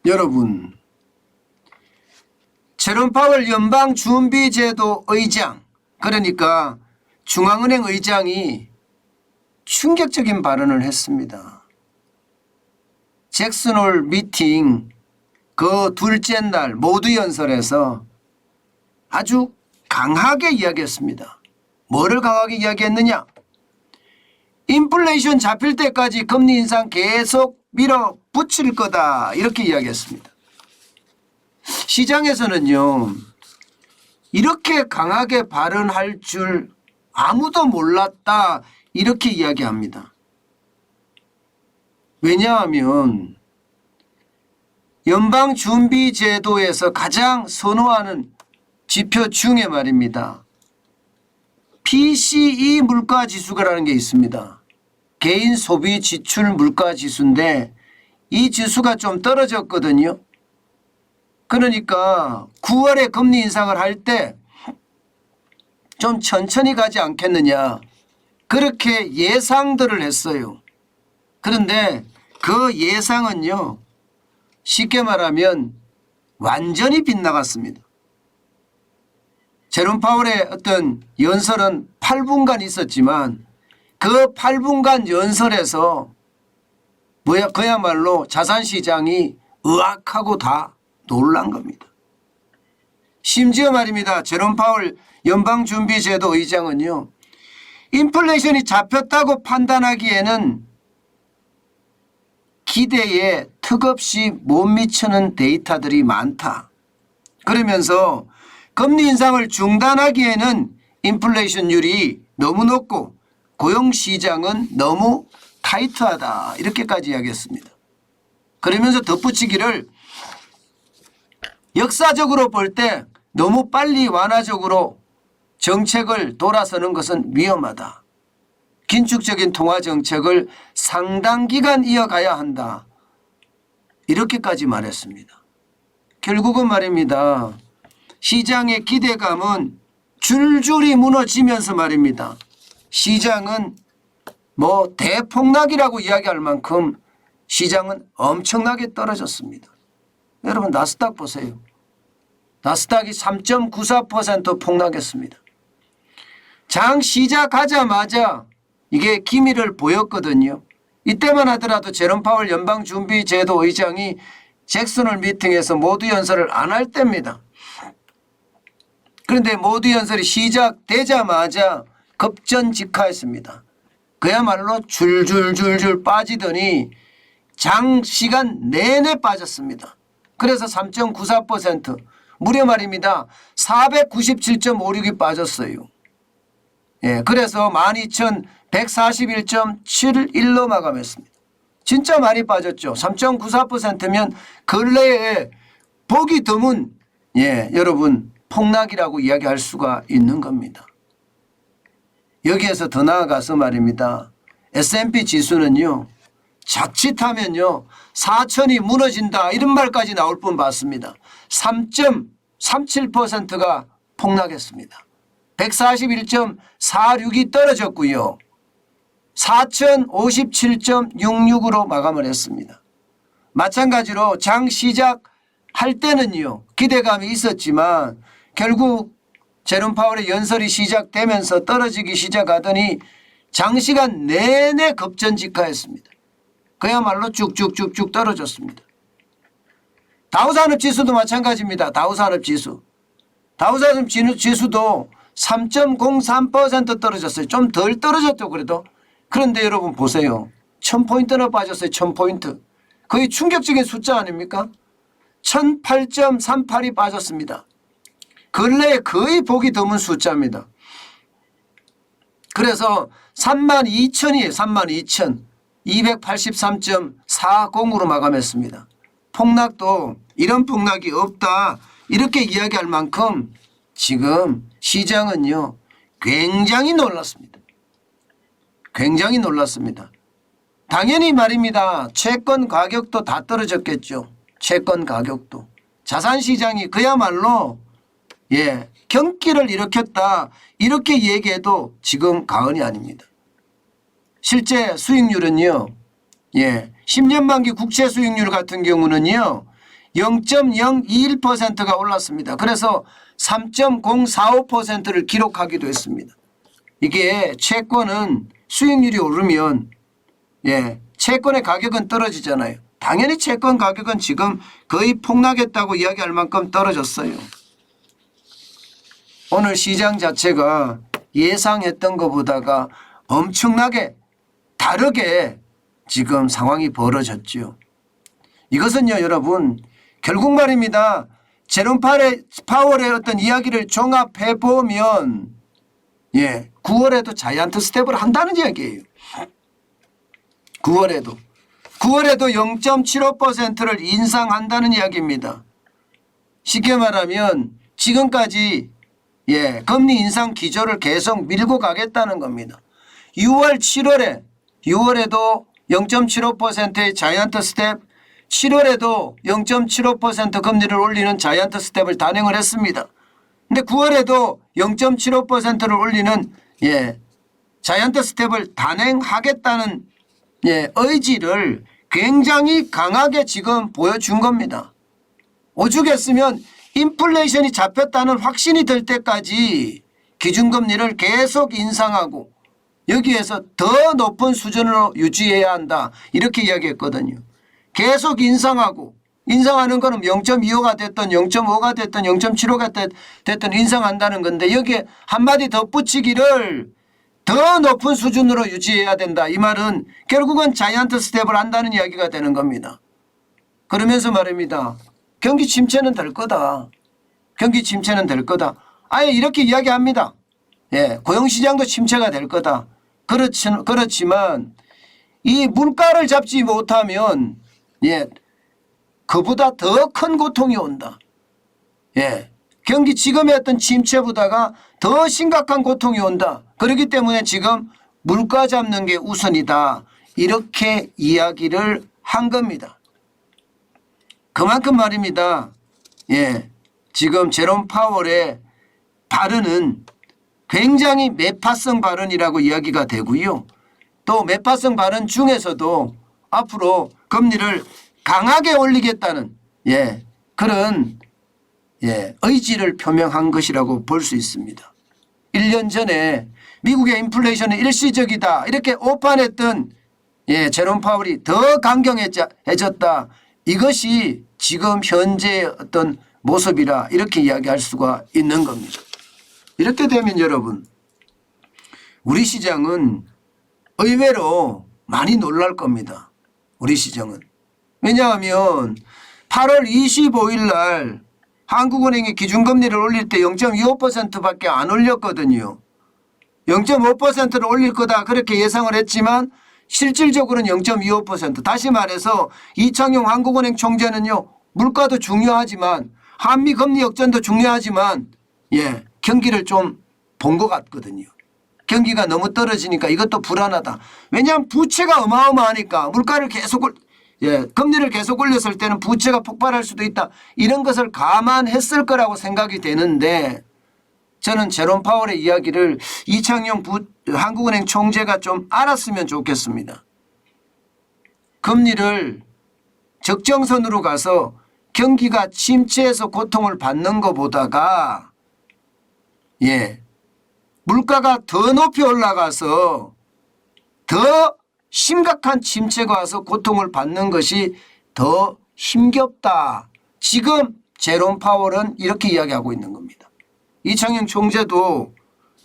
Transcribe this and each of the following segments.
여러분, 제롬 파월 연방준비제도 의장, 그러니까 중앙은행 의장이 충격적인 발언을 했습니다. 잭슨홀 미팅 그 둘째 날 모두 연설에서 아주 강하게 이야기했습니다. 뭐를 강하게 이야기했느냐? 인플레이션 잡힐 때까지 금리 인상 계속 밀어붙일 거다, 이렇게 이야기했습니다. 시장에서는요, 이렇게 강하게 발언할 줄 아무도 몰랐다, 이렇게 이야기합니다. 왜냐하면 연방준비제도에서 가장 선호하는 지표 중에 말입니다, PCE 물가지수라는 게 있습니다. 개인 소비 지출 물가지수인데 이 지수가 좀 떨어졌거든요. 그러니까 9월에 금리 인상을 할 때 좀 천천히 가지 않겠느냐, 그렇게 예상들을 했어요. 그런데 그 예상은요, 쉽게 말하면 완전히 빗나갔습니다. 제롬 파월의 어떤 연설은 8분간 있었지만 그 8분간 연설에서 그야말로 자산시장이 의학하고 다 놀란 겁니다. 심지어 말입니다, 제롬 파월 연방준비제도 의장은요, 인플레이션이 잡혔다고 판단하기에는 기대에 턱없이 못 미치는 데이터들이 많다. 그러면서 금리 인상을 중단하기에는 인플레이션율이 너무 높고 고용시장은 너무 타이트하다, 이렇게까지 이야기했습니다. 그러면서 덧붙이기를 역사적으로 볼 때 너무 빨리 완화적으로 정책을 돌아서는 것은 위험하다. 긴축적인 통화정책을 상당 기간 이어가야 한다, 이렇게까지 말했습니다. 결국은 말입니다, 시장의 기대감은 줄줄이 무너지면서 말입니다, 시장은 뭐 대폭락이라고 이야기할 만큼 시장은 엄청나게 떨어졌습니다. 여러분, 나스닥 보세요. 나스닥이 3.94% 폭락했습니다. 장 시작하자마자 이게 기미를 보였거든요. 이때만 하더라도 제롬 파월 연방준비제도 의장이 잭슨홀 미팅에서 모두 연설을 안 할 때입니다. 그런데 모두 연설이 시작되자마자 급전직하했습니다. 그야말로 줄줄줄줄 빠지더니 장시간 내내 빠졌습니다. 그래서 3.94%, 무려 말입니다, 497.56이 빠졌어요. 예, 그래서 12,141.71로 마감했습니다. 진짜 많이 빠졌죠. 3.94%면 근래에 보기 드문, 여러분, 폭락이라고 이야기할 수가 있는 겁니다. 여기에서 더 나아가서 말입니다, S&P 지수는요, 자칫하면요 4천이 무너진다, 이런 말까지 나올 뻔 봤습니다. 3.37%가 폭락했습니다. 141.46이 떨어졌고요, 4,057.66으로 마감을 했습니다. 마찬가지로 장 시작할 때는요 기대감이 있었지만 결국 제롬 파월의 연설이 시작되면서 떨어지기 시작하더니 장시간 내내 급전직하했습니다. 그야말로 쭉쭉쭉쭉 떨어졌습니다. 다우산업지수도 마찬가지입니다. 다우산업지수도 3.03% 떨어졌어요. 좀 덜 떨어졌죠, 그래도. 그런데 여러분 보세요, 1000포인트나 빠졌어요. 1000포인트. 거의 충격적인 숫자 아닙니까? 1008.38이 빠졌습니다. 근래에 거의 보기 드문 숫자입니다. 그래서 32,000이에요. 32,000. 283.40으로 마감했습니다. 폭락도 이런 폭락이 없다, 이렇게 이야기할 만큼 지금 시장은요 굉장히 놀랐습니다. 굉장히 놀랐습니다. 당연히 말입니다, 채권 가격도 다 떨어졌겠죠. 채권 가격도. 자산시장이 그야말로 경기를 일으켰다, 이렇게 얘기해도 지금 과언이 아닙니다. 실제 수익률은요, 10년 만기 국채 수익률 같은 경우는요 0.021%가 올랐습니다. 그래서 3.045%를 기록하기도 했습니다. 이게 채권은 수익률이 오르면 채권의 가격은 떨어지잖아요. 당연히 채권 가격은 지금 거의 폭락했다고 이야기할 만큼 떨어졌어요. 오늘 시장 자체가 예상했던 것보다가 엄청나게 다르게 지금 상황이 벌어졌죠. 이것은요 여러분 결국 말입니다. 제롬 파월의 어떤 이야기를 종합해 보면 9월에도 자이언트 스텝을 한다는 이야기예요. 9월에도 0.75%를 인상한다는 이야기입니다. 쉽게 말하면 지금까지 금리 인상 기조를 계속 밀고 가겠다는 겁니다. 6월 6월에도 0.75%의 자이언트 스텝, 7월에도 0.75% 금리를 올리는 자이언트 스텝을 단행을 했습니다. 근데 9월에도 0.75%를 올리는 자이언트 스텝을 단행하겠다는 의지를 굉장히 강하게 지금 보여준 겁니다. 오죽했으면 인플레이션이 잡혔다는 확신이 들 때까지 기준금리를 계속 인상하고 여기에서 더 높은 수준으로 유지해야 한다 이렇게 이야기했거든요. 계속 인상하는 거는 0.25가 됐든 0.5가 됐든 0.75가 됐든 인상한다는 건데 여기에 한마디 덧붙이기를 더 높은 수준으로 유지해야 된다. 이 말은 결국은 자이언트 스텝을 한다는 이야기가 되는 겁니다. 그러면서 말입니다. 경기 침체는 될 거다. 경기 침체는 될 거다. 아예 이렇게 이야기합니다. 고용시장도 침체가 될 거다. 그렇지만 이 물가를 잡지 못하면 그보다 더 큰 고통이 온다. 경기 지금의 어떤 침체보다가 더 심각한 고통이 온다. 그렇기 때문에 지금 물가 잡는 게 우선이다. 이렇게 이야기를 한 겁니다. 그만큼 말입니다. 지금 제롬 파월의 발언은 굉장히 매파성 발언이라고 이야기가 되고요. 또 매파성 발언 중에서도 앞으로 금리를 강하게 올리겠다는 그런 의지를 표명한 것이라고 볼 수 있습니다. 1년 전에 미국의 인플레이션은 일시적이다 이렇게 오판했던 제롬 파월이 더 강경해졌다. 이것이 지금 현재의 어떤 모습이라 이렇게 이야기할 수가 있는 겁니다. 이렇게 되면 여러분 우리 시장은 의외로 많이 놀랄 겁니다. 우리 시장은. 왜냐하면 8월 25일 날 한국은행이 기준금리를 올릴 때 0.25%밖에 안 올렸거든요. 0.5%를 올릴 거다 그렇게 예상을 했지만 실질적으로는 0.25%. 다시 말해서 이창용 한국은행 총재는요. 물가도 중요하지만 한미 금리 역전도 중요하지만 경기를 좀 본 것 같거든요. 경기가 너무 떨어지니까 이것도 불안하다. 왜냐하면 부채가 어마어마하니까 물가를 계속 금리를 계속 올렸을 때는 부채가 폭발할 수도 있다. 이런 것을 감안했을 거라고 생각이 되는데 저는 제롬 파월의 이야기를 이창용 한국은행 총재가 좀 알았으면 좋겠습니다. 금리를 적정선으로 가서 경기가 침체해서 고통을 받는 것보다가 물가가 더 높이 올라가서 더 심각한 침체가 와서 고통을 받는 것이 더 힘겹다. 지금 제롬 파월은 이렇게 이야기하고 있는 겁니다. 이창용 총재도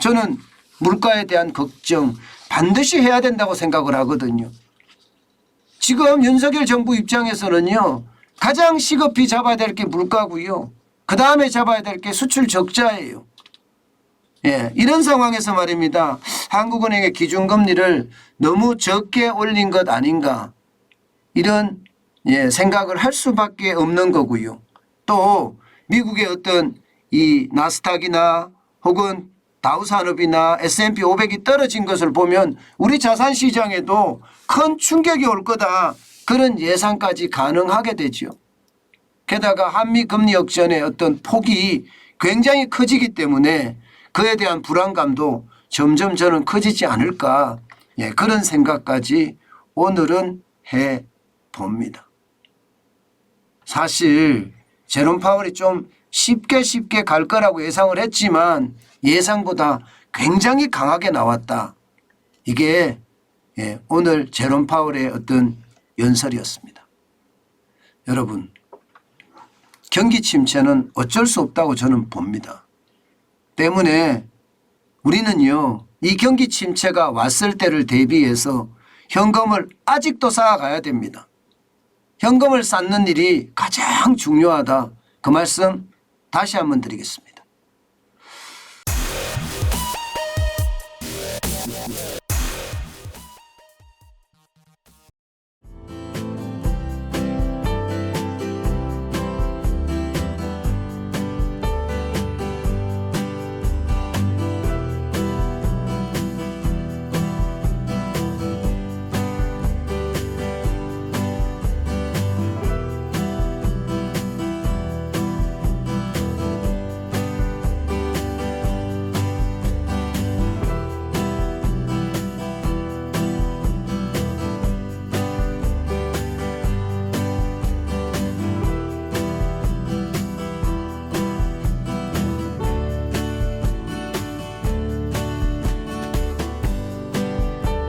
저는 물가에 대한 걱정 반드시 해야 된다고 생각을 하거든요. 지금 윤석열 정부 입장에서는요. 가장 시급히 잡아야 될 게 물가고요. 그다음에 잡아야 될 게 수출 적자예요. 이런 상황에서 말입니다. 한국은행의 기준금리를 너무 적게 올린 것 아닌가 이런 생각을 할 수밖에 없는 거고요. 또 미국의 어떤 이 나스닥이나 혹은 다우산업이나 S&P 500이 떨어진 것을 보면 우리 자산시장에도 큰 충격이 올 거다. 그런 예상까지 가능하게 되죠. 게다가 한미 금리 역전의 어떤 폭이 굉장히 커지기 때문에 그에 대한 불안감도 점점 저는 커지지 않을까 그런 생각까지 오늘은 해봅니다. 사실 제롬 파월이 좀 쉽게 갈 거라고 예상을 했지만 예상보다 굉장히 강하게 나왔다. 이게 오늘 제롬 파월의 어떤 연설이었습니다. 여러분, 경기 침체는 어쩔 수 없다고 저는 봅니다. 때문에 우리는요, 이 경기 침체가 왔을 때를 대비해서 현금을 아직도 쌓아가야 됩니다. 현금을 쌓는 일이 가장 중요하다. 그 말씀 다시 한번 드리겠습니다.